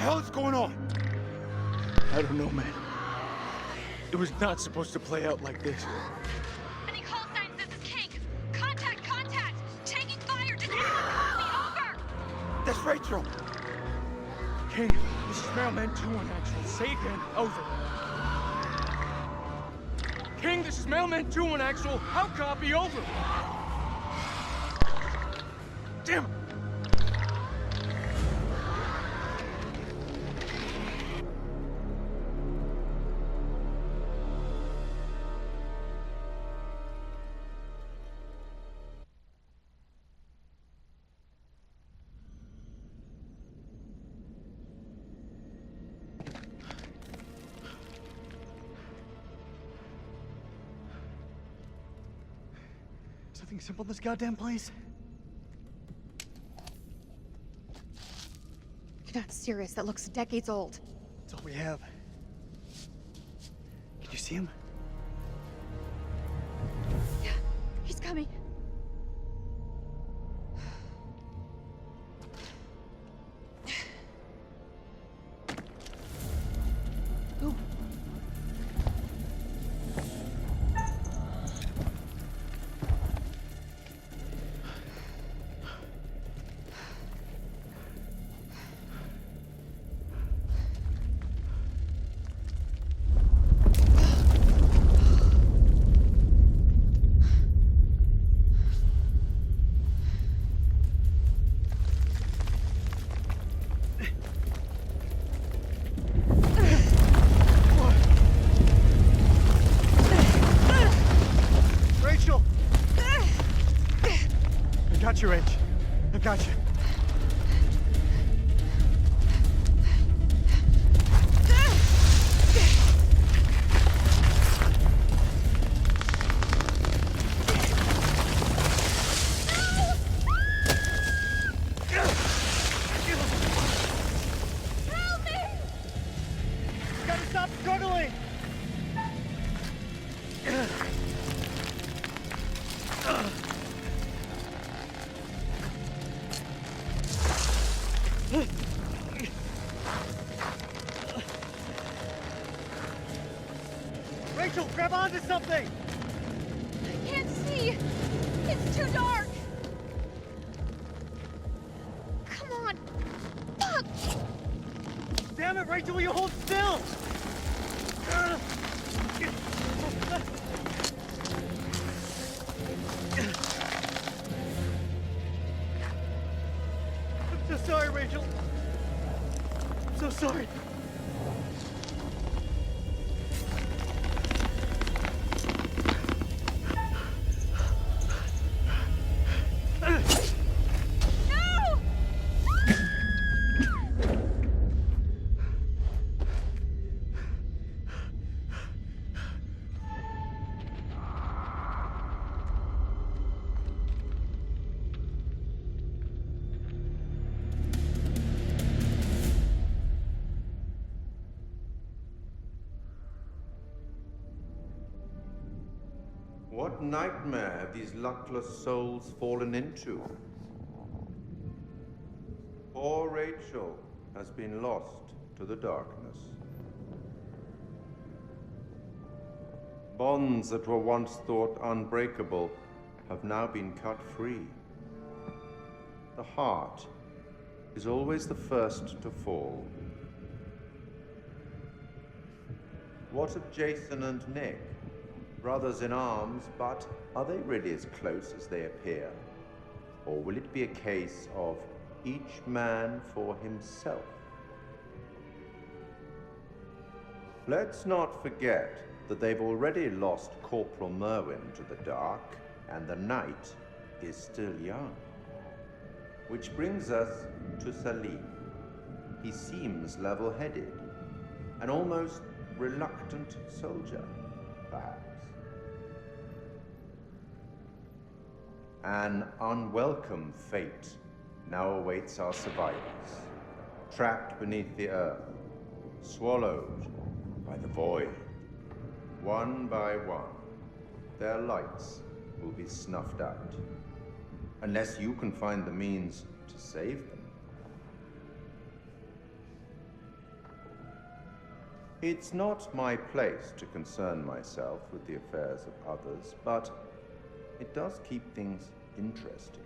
hell is going on? I don't know, man. It was not supposed to play out like this. Any call signs? This is King. Contact, contact! Taking fire! Does anyone call me? Over! That's Rachel! King, this is Mailman 2-1 actual. Say again, over. King, this is Mailman 2-1 actual. How copy, over? Damn it! Something simple in this goddamn place? You're not serious. That looks decades old. That's all we have. Can you see him? Yeah, he's coming. Ooh. Rachel! I got you, Rach. I got you. Help me! You gotta stop struggling! Rachel, grab onto something! I can't see! It's too dark! Come on! Fuck! Damn it, Rachel, will you hold still? I'm so sorry, Rachel. I'm so sorry. No! What nightmare have these luckless souls fallen into? Poor Rachel has been lost to the darkness. Bonds that were once thought unbreakable have now been cut free. The heart is always the first to fall. What of Jason and Nick? Brothers in arms, but are they really as close as they appear? Or will it be a case of each man for himself? Let's not forget that they've already lost Corporal Merwin to the dark, and the night is still young. Which brings us to Salim. He seems level-headed, an almost reluctant soldier, perhaps. An unwelcome fate now awaits our survivors, trapped beneath the earth, swallowed by the void. One by one, their lights will be snuffed out, unless you can find the means to save them. It's not my place to concern myself with the affairs of others, but it does keep things interesting.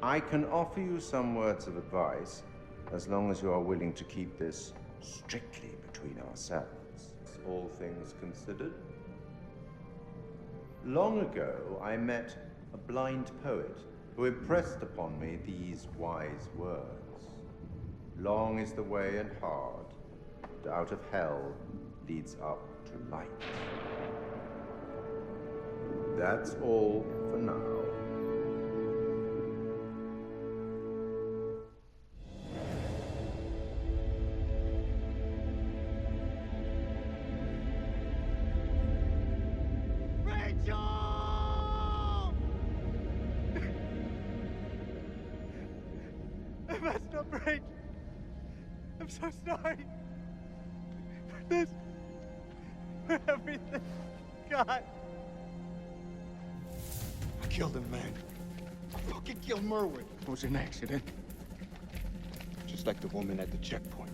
I can offer you some words of advice, as long as you are willing to keep this strictly between ourselves. All things considered. Long ago, I met a blind poet who impressed upon me these wise words. Long is the way and hard, and out of hell leads up to light. That's all for now. I messed up, Rachel. I'm so sorry. For this. For everything. God. I killed him, man. I fucking killed Merwin. It was an accident. Just like the woman at the checkpoint.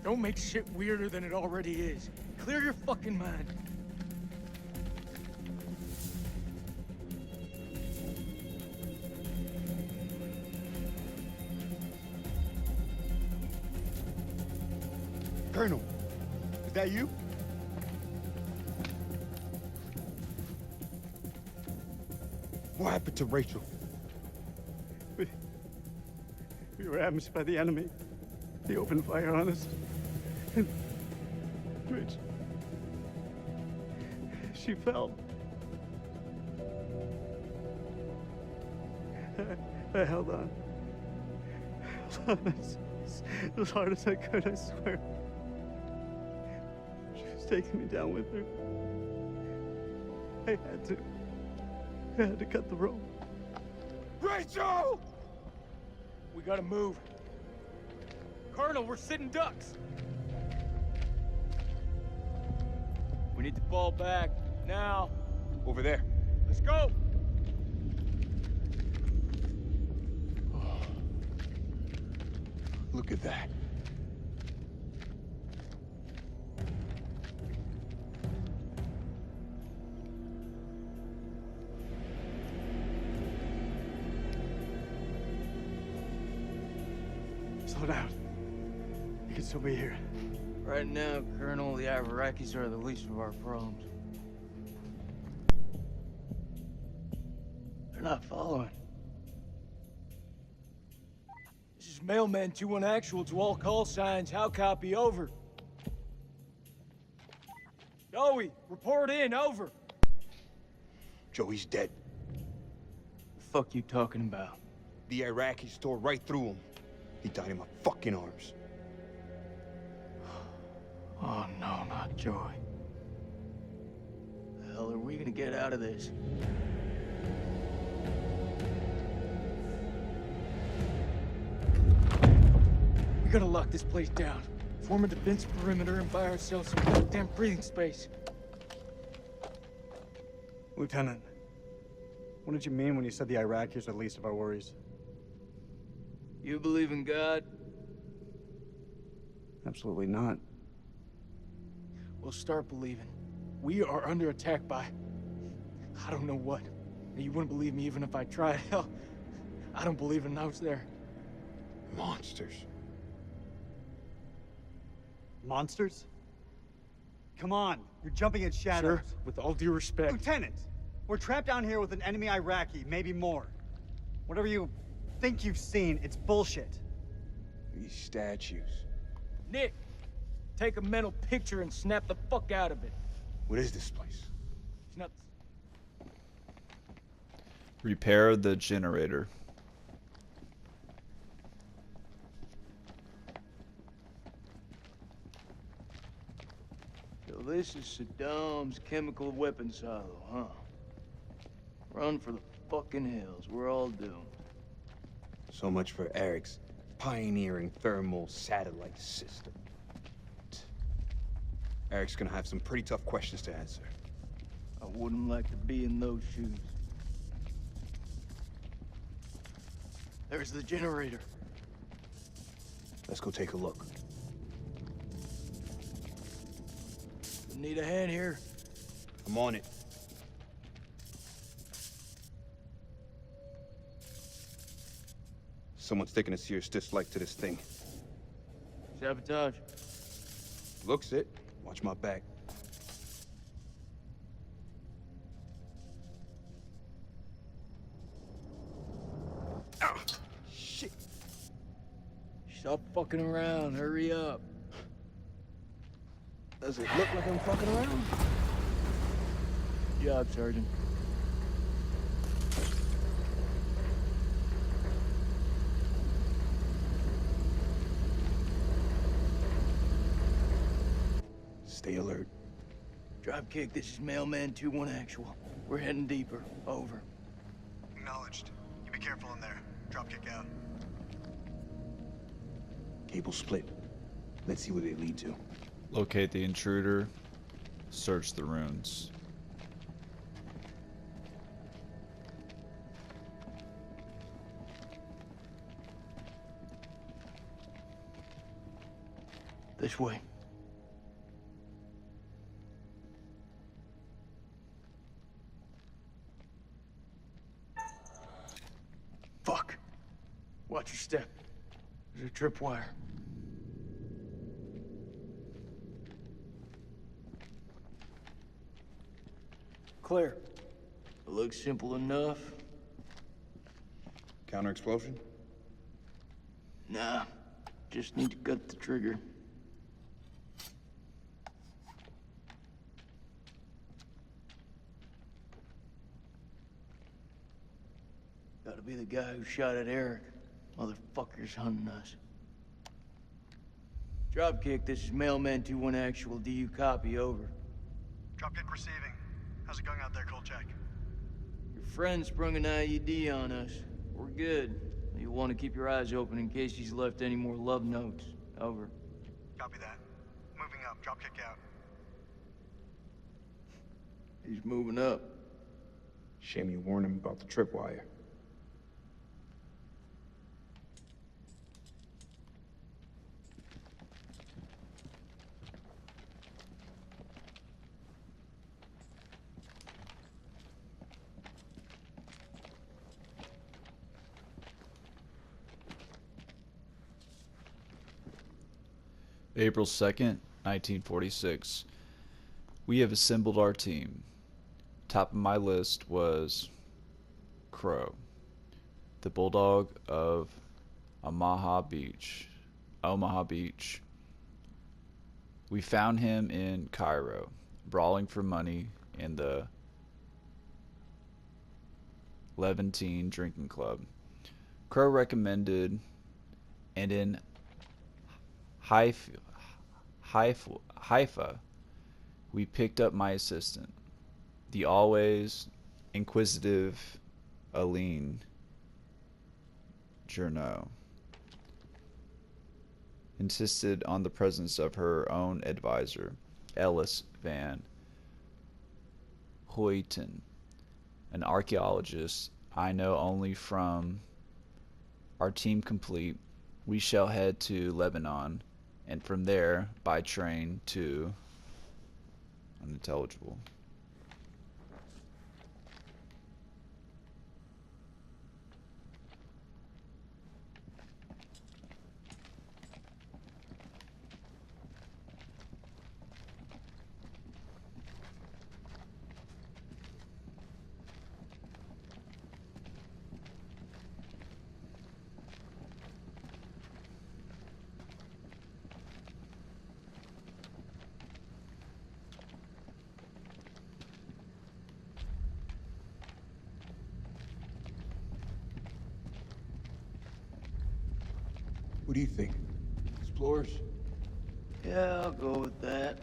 Don't make shit weirder than it already is. Clear your fucking mind. Colonel, is that you? What happened to Rachel? We were ambushed by the enemy. He opened fire on us. And Rich, she fell. I held on. As hard as I could, I swear. She was taking me down with her. I had to cut the rope. Rachel! We gotta move. Colonel, we're sitting ducks. We need to fall back, now. Over there. Let's go! Look at that. Slow down. You can still be here. Right now, Colonel, the Iraqis are the least of our problems. They're not following. This is Mailman 2-1 actual to all call signs. How copy? Over. Joey, report in. Over. Joey's dead. The fuck you talking about? The Iraqis tore right through him. He died in my fucking arms. Oh, no, not Joey. The hell are we gonna get out of this? We gotta lock this place down. Form a defense perimeter and buy ourselves some goddamn breathing space. Lieutenant, what did you mean when you said the Iraqis are the least of our worries? You believe in God? Absolutely not. We'll start believing. We are under attack by... I don't know what. You wouldn't believe me even if I tried. Hell, I don't believe in those there. Monsters. Monsters? Come on, you're jumping at shadows. Sir, with all due respect... Lieutenant, we're trapped down here with an enemy Iraqi, maybe more. Whatever you think you've seen, it's bullshit. These statues. Nick, take a mental picture and snap the fuck out of it. What is this place? It's not... Repair the generator. So this is Saddam's chemical weapon silo, huh? Run for the fucking hills. We're all doomed. So much for Eric's pioneering thermal satellite system. Eric's gonna have some pretty tough questions to answer. I wouldn't like to be in those shoes. There's the generator. Let's go take a look. Need a hand here? I'm on it. Someone's taking a serious dislike to this thing. Sabotage. Looks it. Watch my back. Ah, shit. Stop fucking around. Hurry up. Does it look like I'm fucking around? Good job, Sergeant. Stay alert. Dropkick, this is Mailman 2-1 Actual. We're heading deeper. Over. Acknowledged. You be careful in there. Dropkick out. Cable split. Let's see where they lead to. Locate the intruder. Search the ruins. This way. Fuck. Watch your step. There's a tripwire. Clear. It looks simple enough. Counter explosion? Nah. Just need to cut the trigger. Gotta be the guy who shot at Eric. Motherfucker's hunting us. Dropkick, this is Mailman 2-1 Actual. Do you copy? Over. Dropkick receiving. How's it going out there, Kolchak? Your friend sprung an IED on us. We're good. You'll want to keep your eyes open in case he's left any more love notes. Over. Copy that. Moving up. Dropkick out. He's moving up. Shame you warned him about the tripwire. April 2nd, 1946. We have assembled our team. Top of my list was Crow, the bulldog of Omaha Beach. We found him in Cairo, brawling for money in the Levantine drinking club. Crow recommended, and in Haifa, we picked up my assistant, the always inquisitive Aline Journeau. Insisted on the presence of her own advisor, Ellis Van Hoyten, an archaeologist I know only from our team complete. We shall head to Lebanon, and from there, by train to unintelligible. What do you think? Explorers? Yeah, I'll go with that.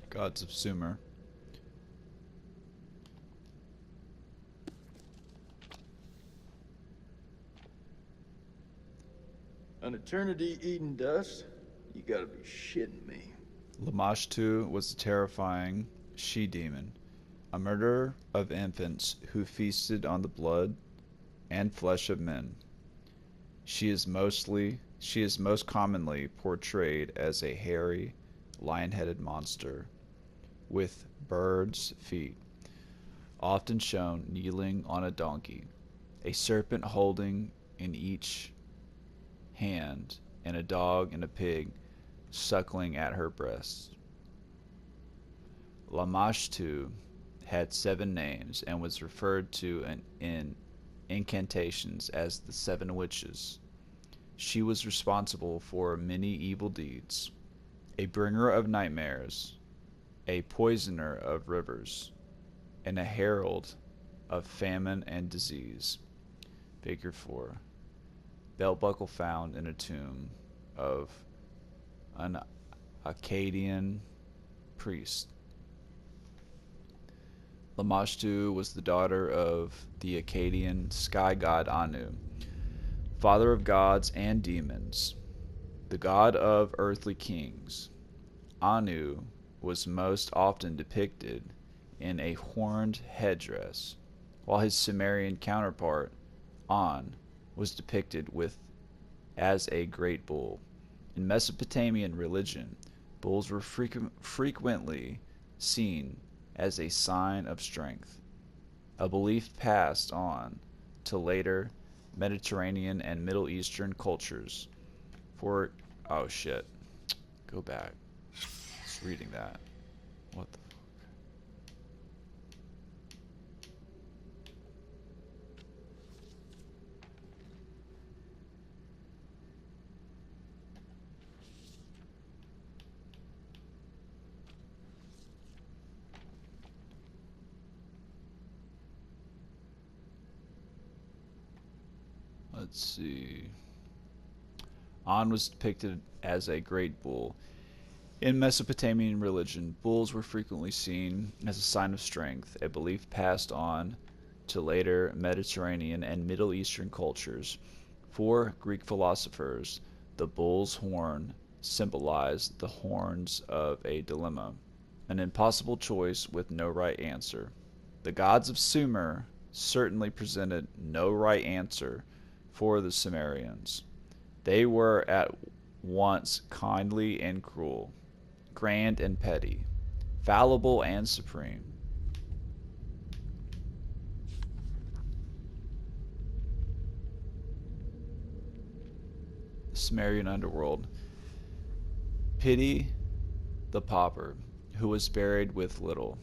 Gods of Sumer. An eternity eating dust? You gotta be shitting me. Lamashtu was a terrifying she-demon, a murderer of infants who feasted on the blood and flesh of men. She is mostly She is most commonly portrayed as a hairy, lion-headed monster with bird's feet, often shown kneeling on a donkey, a serpent holding in each hand, and a dog and a pig suckling at her breast. Lamashtu had 7 names and was referred to in incantations as the 7 witches. She was responsible for many evil deeds, a bringer of nightmares, a poisoner of rivers, and a herald of famine and disease. Figure 4. Belt buckle found in a tomb of an Akkadian priest. Lamashtu was the daughter of the Akkadian sky god Anu, father of gods and demons, the god of earthly kings. Anu was most often depicted in a horned headdress, while his Sumerian counterpart, An, was depicted as a great bull. In Mesopotamian religion, bulls were frequently seen as a sign of strength, a belief passed on to later Mediterranean and Middle Eastern cultures. Oh shit, go back. Just reading that. What the fuck? Let's see. An was depicted as a great bull. In Mesopotamian religion, bulls were frequently seen as a sign of strength, a belief passed on to later Mediterranean and Middle Eastern cultures. For Greek philosophers, the bull's horn symbolized the horns of a dilemma, an impossible choice with no right answer. The gods of Sumer certainly presented no right answer for the Sumerians. They were at once kindly and cruel, grand and petty, fallible and supreme. The Sumerian underworld. Pity the pauper who was buried with little.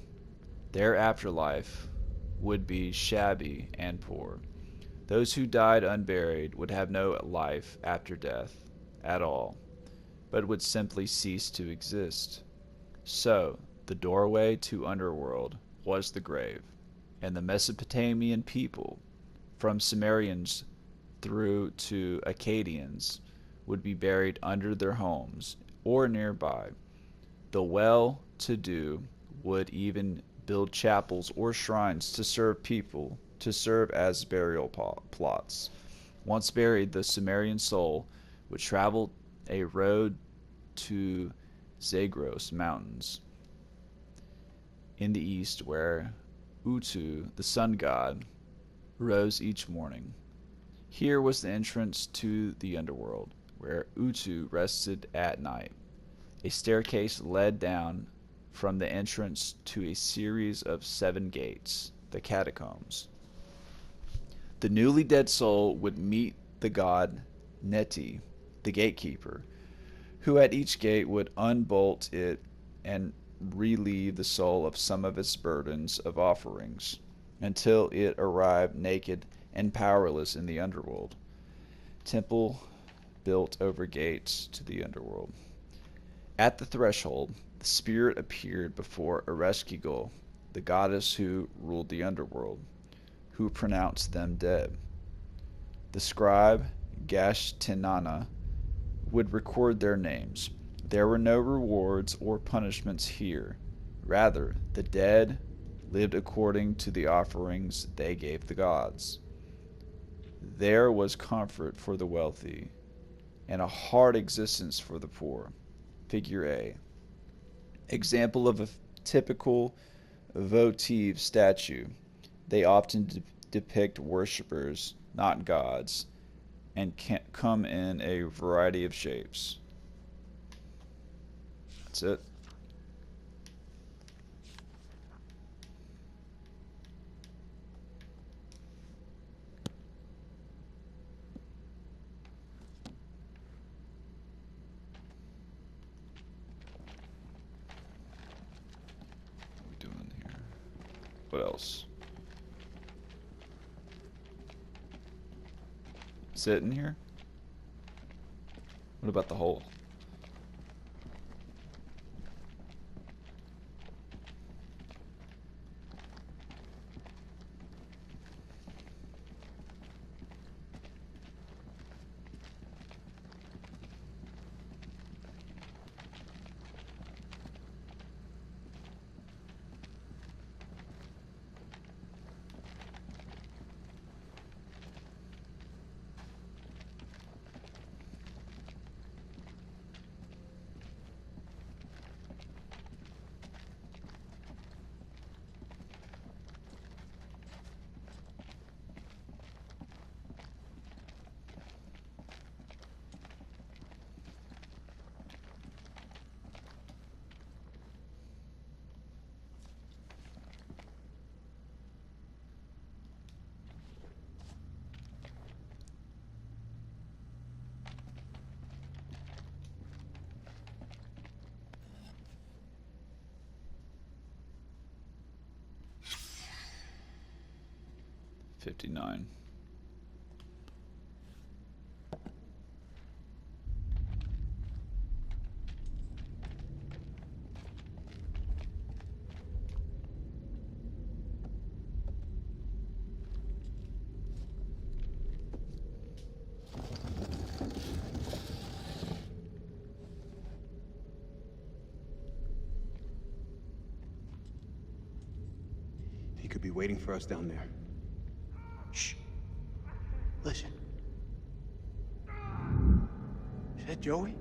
Their afterlife would be shabby and poor. Those who died unburied would have no life after death at all, but would simply cease to exist. So, the doorway to underworld was the grave, and the Mesopotamian people, from Sumerians through to Akkadians, would be buried under their homes or nearby. The well-to-do would even build chapels or shrines to serve as burial plots. Once buried, the Sumerian soul would travel a road to Zagros Mountains in the east, where Utu, the sun god, rose each morning. Here was the entrance to the underworld, where Utu rested at night. A staircase led down from the entrance to a series of 7 gates, the catacombs. The newly dead soul would meet the god Neti, the gatekeeper, who at each gate would unbolt it and relieve the soul of some of its burdens of offerings, until it arrived naked and powerless in the underworld. Temple built over gates to the underworld. At the threshold, the spirit appeared before Ereshkigal, the goddess who ruled the underworld, who pronounced them dead. The scribe Gashtinana would record their names. There were no rewards or punishments here. Rather, the dead lived according to the offerings they gave the gods. There was comfort for the wealthy, and a hard existence for the poor. Figure A. Example of a typical votive statue. They often depict worshippers, not gods, and can come in a variety of shapes. That's it. What are we doing here? What else? Is it in here? What about the hole? $59. He could be waiting for us down there. Shh. Listen. Is that Joey?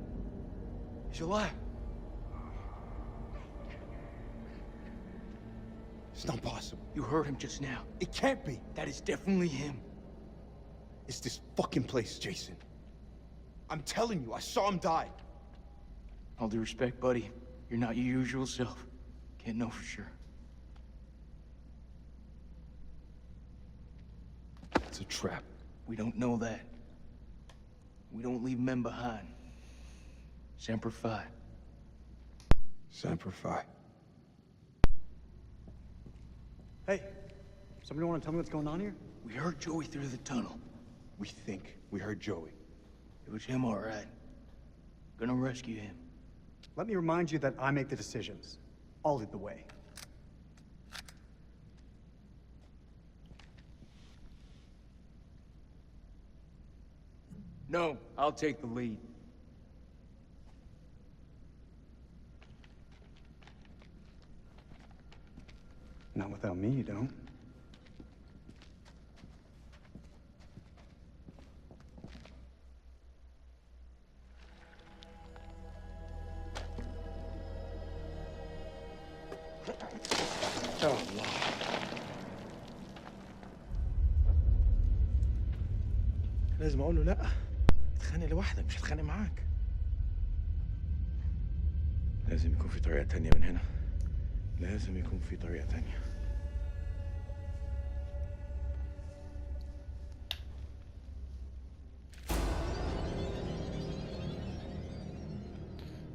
He's alive. It's not possible. You heard him just now. It can't be. That is definitely him. It's this fucking place, Jason. I'm telling you, I saw him die. All due respect, buddy, you're not your usual self. Can't know for sure. It's a trap. We don't know that. We don't leave men behind. Semper Fi. Semper Fi. Hey, somebody want to tell me what's going on here? We heard Joey through the tunnel. We think we heard Joey. It was him, all right. Gonna rescue him. Let me remind you that I make the decisions. I'll lead the way. No, I'll take the lead. Not without me, you don't. لازم اقول له لا. اتخانق لوحدك، مش هتخانق معاك. لازم يكون في طريقة تانية من هنا. لازم يكون في طريقة تانية.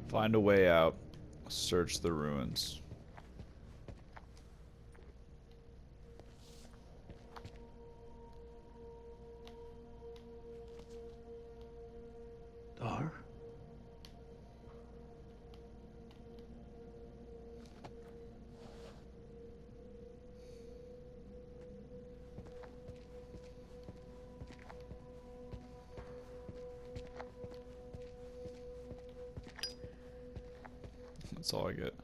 Find a way out. Search the ruins. Dar? That's all I get.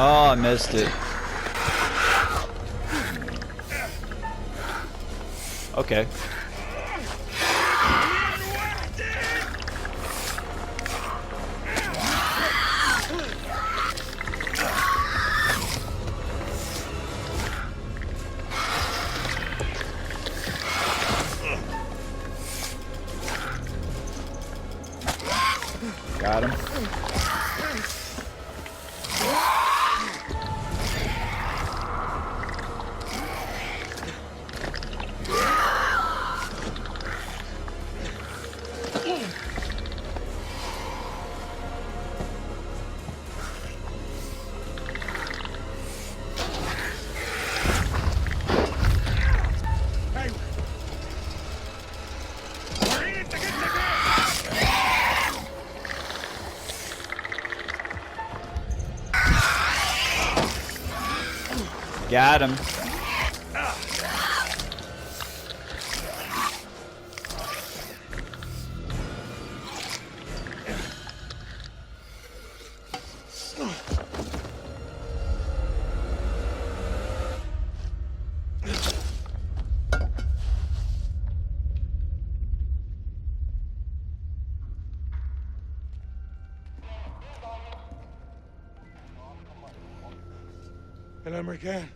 Oh, I missed it. Okay. Got him. Got him. El American.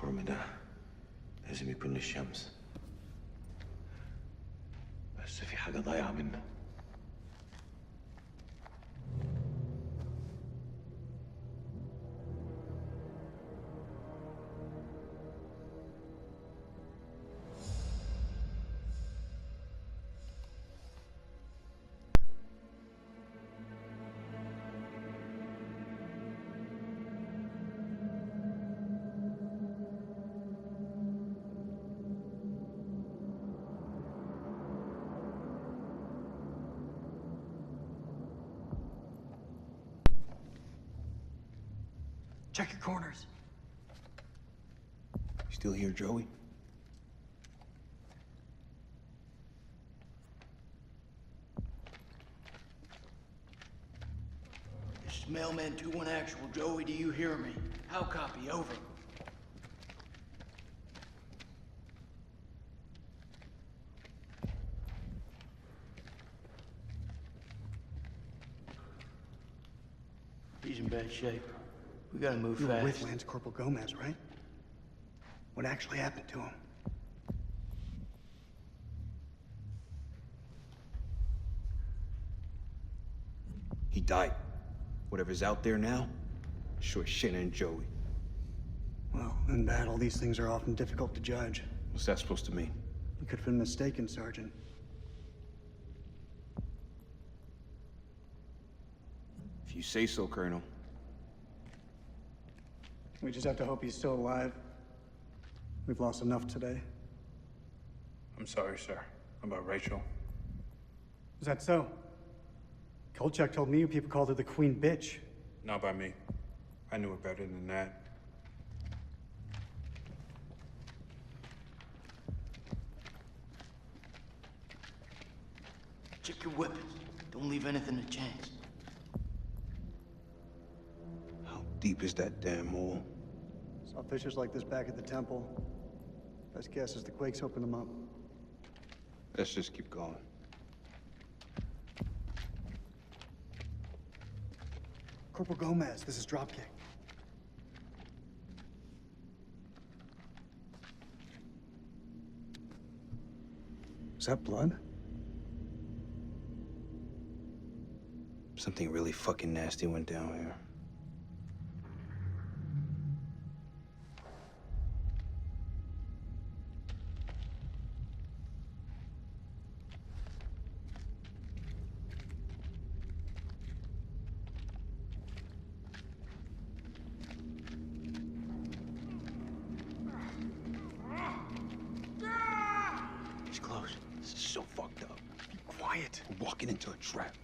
الخرم ده لازم يكون للشمس، بس في حاجة ضايعة منه. Check your corners. Still here, Joey? This is Mailman 2-1 Actual. Joey, do you hear me? How copy? Over. He's in bad shape. We gotta move You were fast. with Lance Corporal Gomez, right? What actually happened to him? He died. Whatever's out there now, sure shit ain't Joey. Well, in battle, these things are often difficult to judge. What's that supposed to mean? You could have been mistaken, Sergeant. If you say so, Colonel. We just have to hope he's still alive. We've lost enough today. I'm sorry, sir. About Rachel. Is that so? Kolchak told me you people called her the Queen Bitch. Not by me. I knew it better than that. Check your weapons. Don't leave anything to chance. How deep is that damn hole? Saw fissures like this back at the temple. Best guess is the quakes opened them up. Let's just keep going. Corporal Gomez, this is Dropkick. Is that blood? Something really fucking nasty went down here. He's close. This is so fucked up. Be quiet. We're walking into a trap.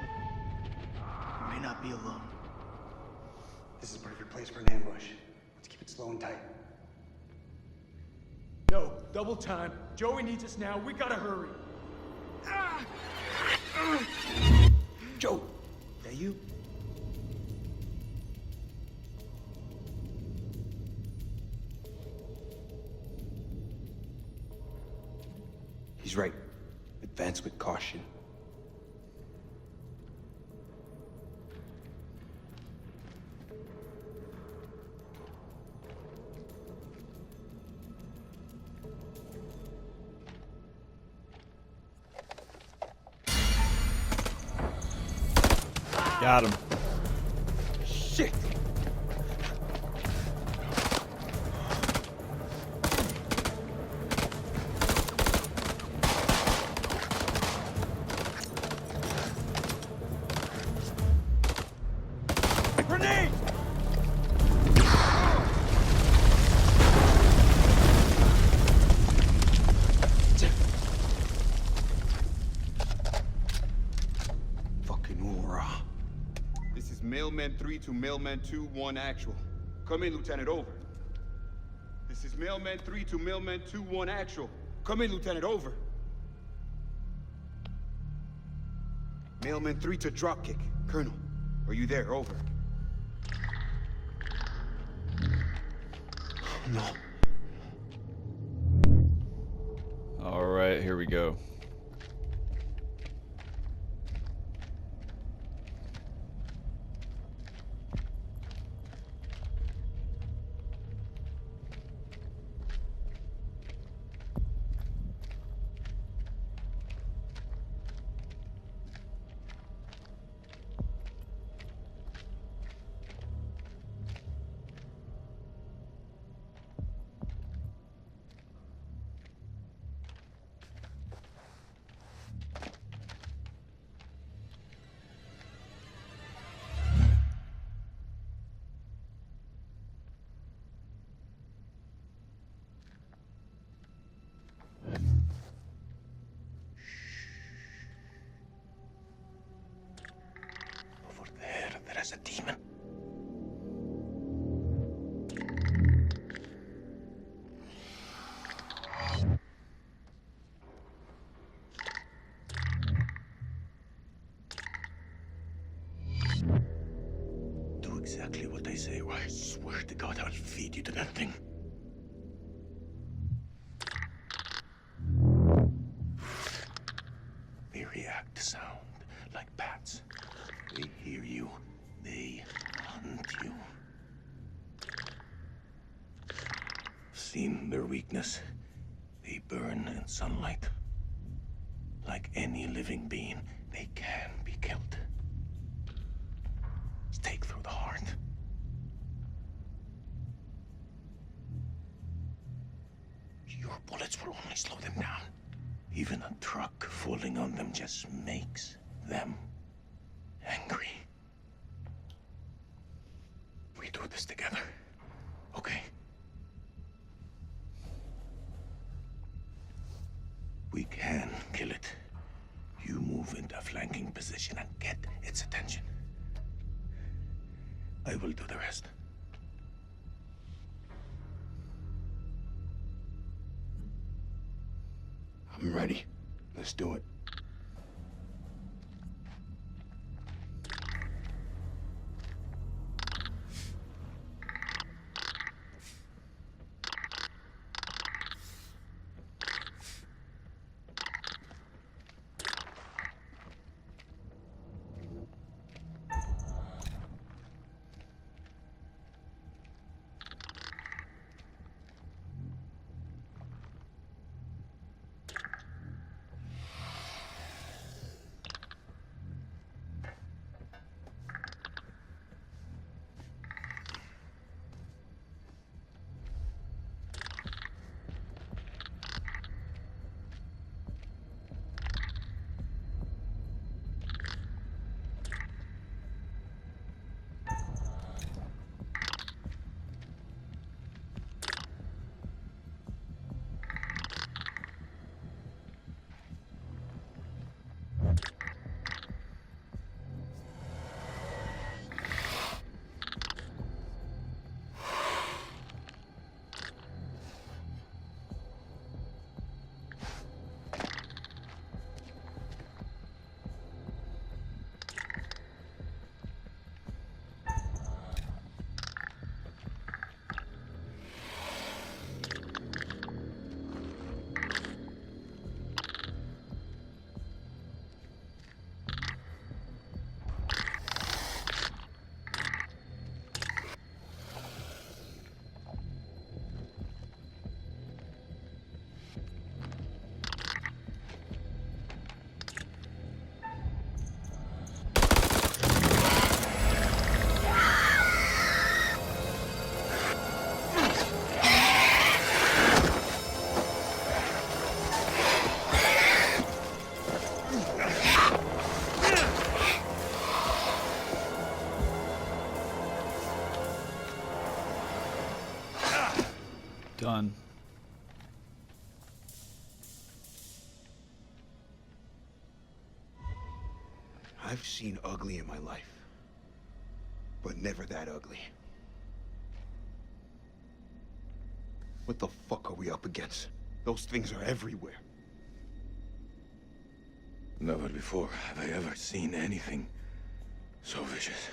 You may not be alone. This is a perfect place for an ambush. Let's keep it slow and tight. Yo, double time. Joey needs us now. We gotta hurry. Joe, that you? He's right. Advance with caution. Got him. Shit! Grenade! Fucking hoorah. This is Mailman 3 to Mailman 2-1 actual. Come in, Lieutenant, over. This is Mailman 3 to Mailman 2-1 actual. Come in, Lieutenant, over. Mailman 3 to Dropkick. Colonel, are you there? Over. No. All right, here we go. Over there is a demon. Do exactly what they say, or I swear to God I'll feed you to that thing. They react to sound like bats. They hear you. They hunt you. I've seen their weakness. They burn in sunlight. Like any living being, they can be killed. Stake through the heart. Your bullets will only slow them down. Even a truck falling on them just makes them angry. We We'll do this together. Okay? We can kill it. You move into a flanking position and get its attention. I will do the rest. I'm ready. Let's do it. Done. I've seen ugly in my life, but never that ugly. What the fuck are we up against? Those things are everywhere. Never before have I ever seen anything so vicious.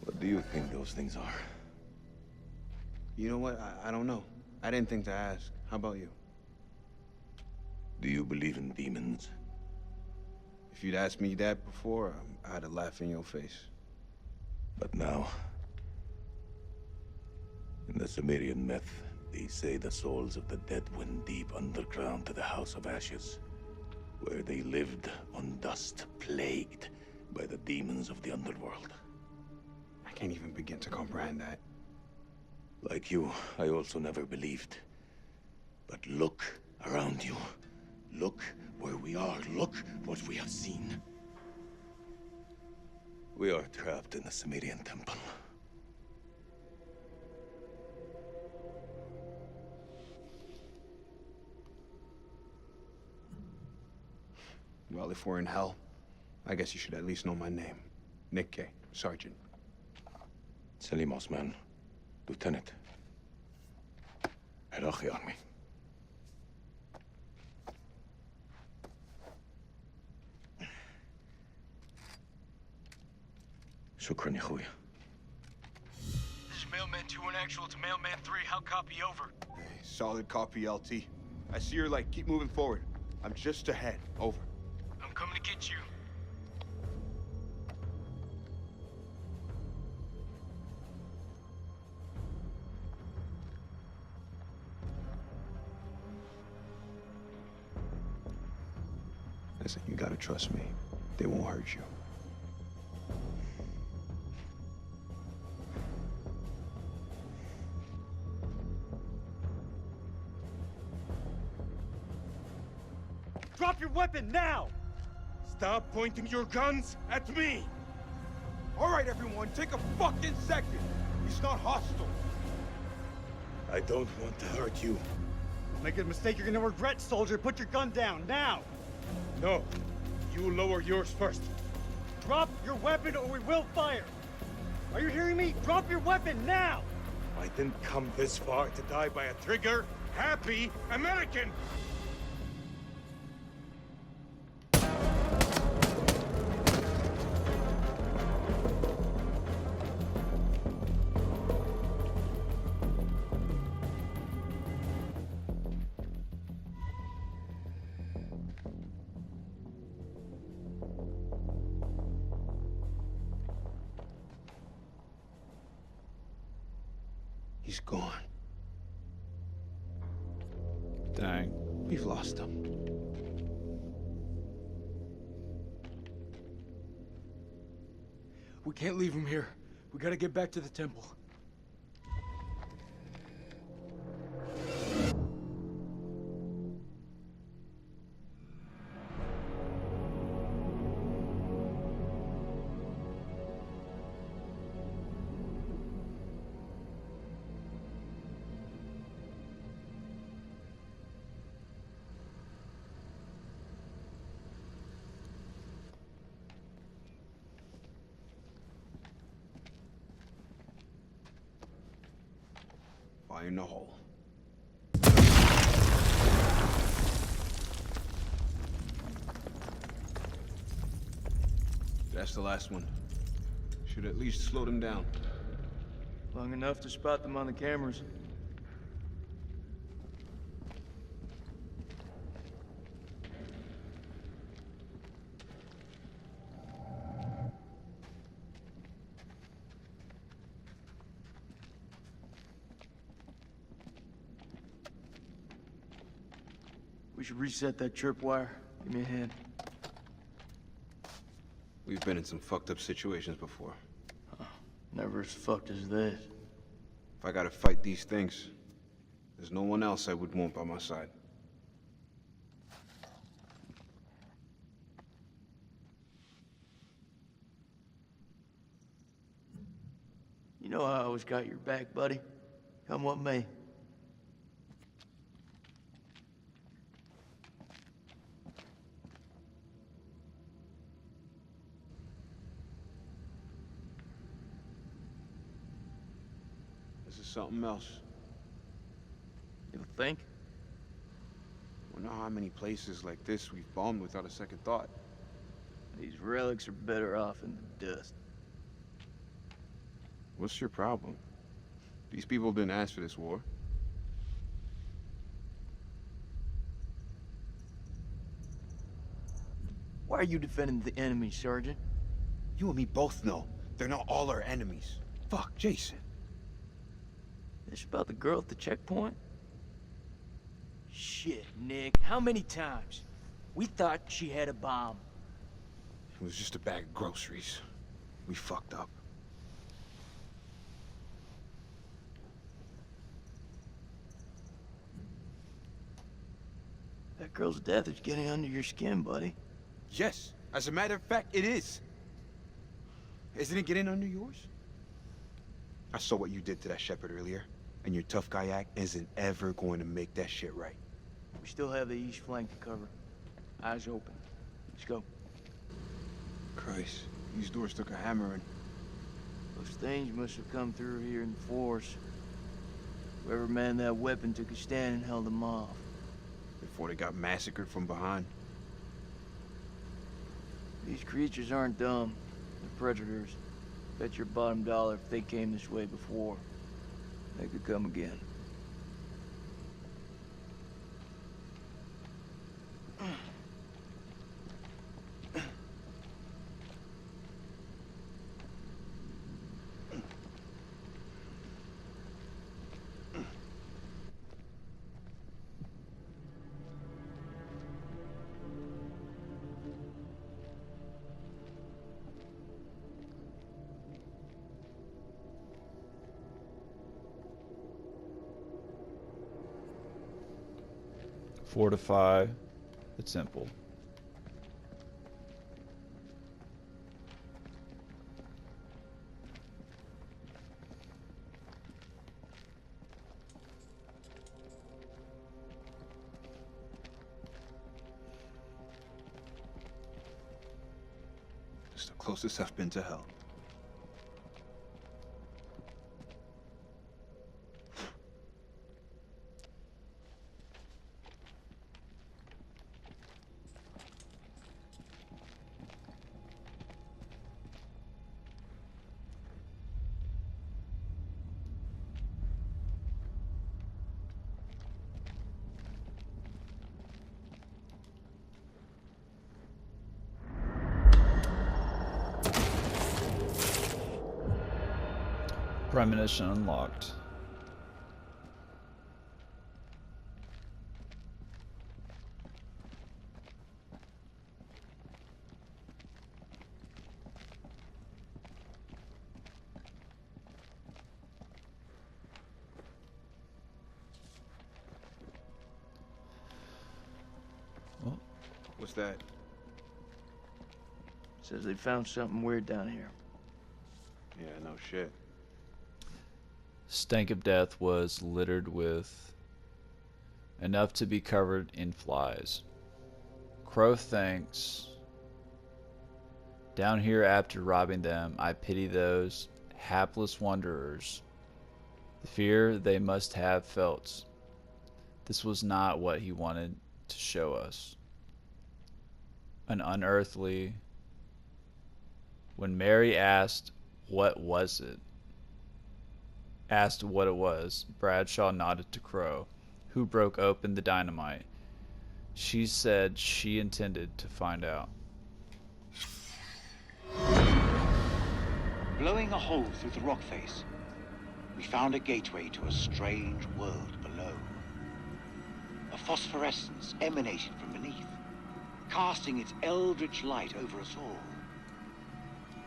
What do you think those things are? You know what? I don't know. I didn't think to ask. How about you? Do you believe in demons? If you'd asked me that before, I'd have laughed in your face. But now, in the Sumerian myth, they say the souls of the dead went deep underground to the House of Ashes, where they lived on dust, plagued by the demons of the underworld. I can't even begin to comprehend that. Like you, I also never believed. But look around you. Look where we are. Look what we have seen. We are trapped in the Sumerian temple. Well, if we're in hell, I guess you should at least know my name. Nick K, Sergeant. Selim Osman, Lieutenant. Iraqi Army. Shukran, ya khoya. This is Mailman 2-1 actual to Mailman 3. How copy over? Hey, solid copy, LT. I see your light. Keep moving forward. I'm just ahead. Over. I'm coming to get you. Listen, you gotta trust me. They won't hurt you. Drop your weapon now! Stop pointing your guns at me! All right, everyone, take a fucking second. He's not hostile. I don't want to hurt you. Make a mistake you're gonna regret, soldier. Put your gun down, now! No, you lower yours first. Drop your weapon or we will fire! Are you hearing me? Drop your weapon, now! I didn't come this far to die by a trigger-happy American! He's gone. Dang. We've lost him. We can't leave him here. We gotta get back to the temple. Fire in the hole. That's the last one. Should at least slow them down. Long enough to spot them on the cameras. We should reset that chirp wire. Give me a hand. We've been in some fucked up situations before. Never as fucked as this. If I gotta fight these things, there's no one else I would want by my side. You know I always got your back, buddy. Come what may. This is something else. You think? I don't know how many places like this we've bombed without a second thought. These relics are better off in the dust. What's your problem? These people didn't ask for this war. Why are you defending the enemy, Sergeant? You and me both know they're not all our enemies. Fuck, Jason. This about the girl at the checkpoint? Shit, Nick. How many times? We thought she had a bomb. It was just a bag of groceries. We fucked up. That girl's death is getting under your skin, buddy. Yes, as a matter of fact, it is. Isn't it getting under yours? I saw what you did to that shepherd earlier, and your tough guy act isn't ever going to make that shit right. We still have the east flank to cover. Eyes open. Let's go. Christ, these doors took a hammering. Those things must have come through here in force. Whoever manned that weapon took a stand and held them off. Before they got massacred from behind. These creatures aren't dumb. They're predators. Bet your bottom dollar if they came this way before, they could come again. Fortify. the temple. It's the closest I've been to hell. Premonition unlocked. Well, What's that? Says they found something weird down here. Yeah, no shit. stank of death was littered with enough to be covered in flies. Crow thinks, down here after robbing them, I pity those hapless wanderers. The fear they must have felt. This was not what he wanted to show us. An unearthly. When Mary asked what it was, Bradshaw nodded to Crow, who broke open the dynamite. She said she intended to find out. Blowing a hole through the rock face, we found a gateway to a strange world below. A phosphorescence emanated from beneath, casting its eldritch light over us all.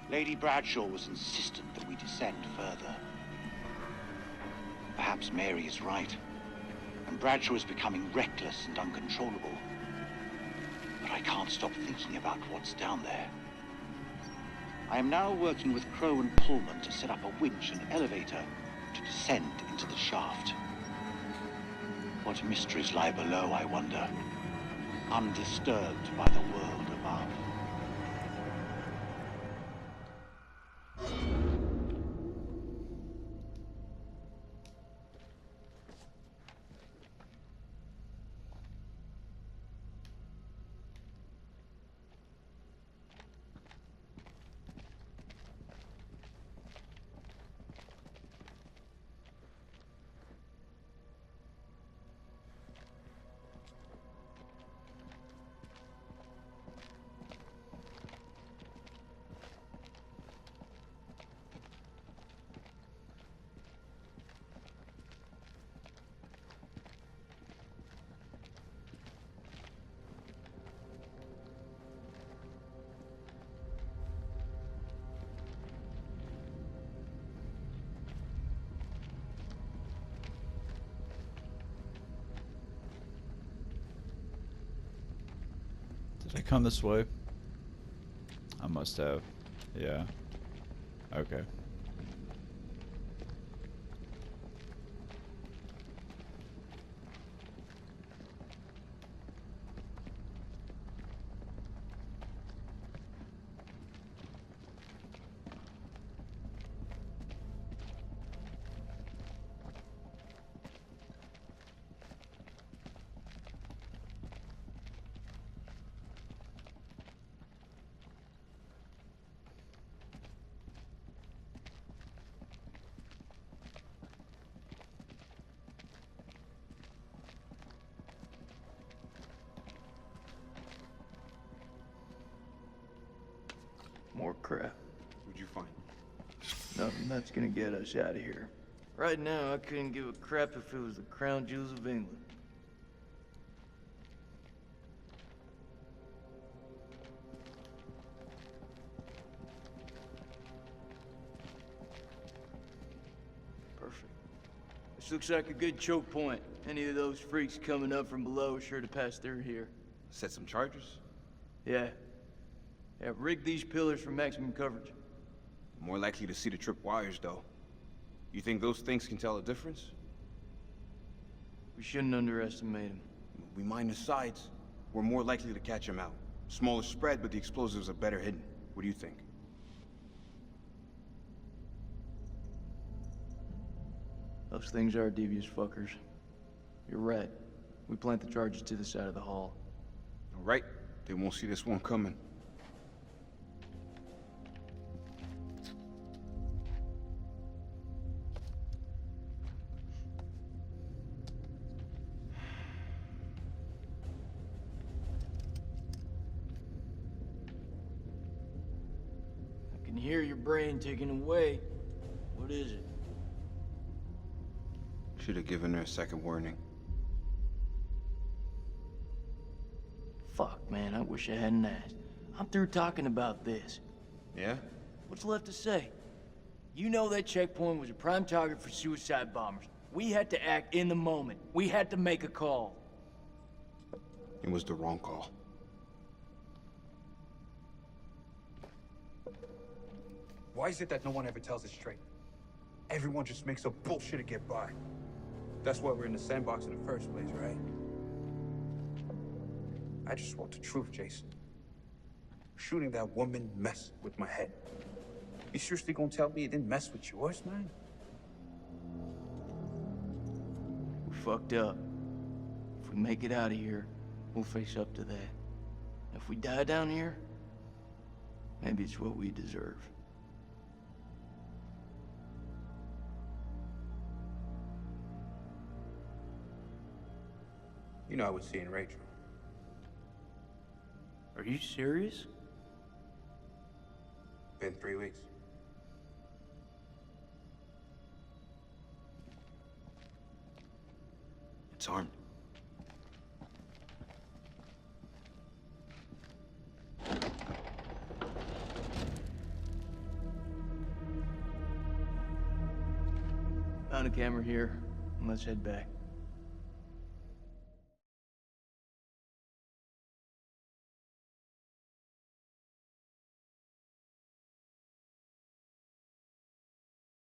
Lady Bradshaw was insistent that we descend further. Perhaps Mary is right, and Bradshaw is becoming reckless and uncontrollable. But I can't stop thinking about what's down there. I am now working with Crow and Pullman to set up a winch and elevator to descend into the shaft. What mysteries lie below, I wonder, undisturbed by the world above. Did I come this way? I must have. Yeah. Okay. More crap. What'd you find? Nothing that's gonna get us out of here. Right now, I couldn't give a crap if it was the crown jewels of England. Perfect. This looks like a good choke point. Any of those freaks coming up from below are sure to pass through here. Set some charges? Yeah. Yeah, rig these pillars for maximum coverage. More likely to see the trip wires, though. You think those things can tell a difference? We shouldn't underestimate them. We mine the sides. We're more likely to catch them out. Smaller spread, but the explosives are better hidden. What do you think? Those things are devious fuckers. You're right. We plant the charges to the side of the hall. All right. They won't see this one coming. I can hear your brain ticking away. What is it? Should have given her a second warning. Fuck, man, I wish I hadn't asked. I'm through talking about this. Yeah? What's left to say? You know that checkpoint was a prime target for suicide bombers. We had to act in the moment. We had to make a call. It was the wrong call. Why is it that no one ever tells it straight? Everyone just makes up bullshit to get by. That's why we're in the sandbox in the first place, right? I just want the truth, Jason. Shooting that woman messed with my head. You seriously gonna tell me it didn't mess with yours, man? We fucked up. If we make it out of here, we'll face up to that. If we die down here, maybe it's what we deserve. You know I was seeing Rachel. Are you serious? Been 3 weeks. It's armed. Found a camera here, and let's head back.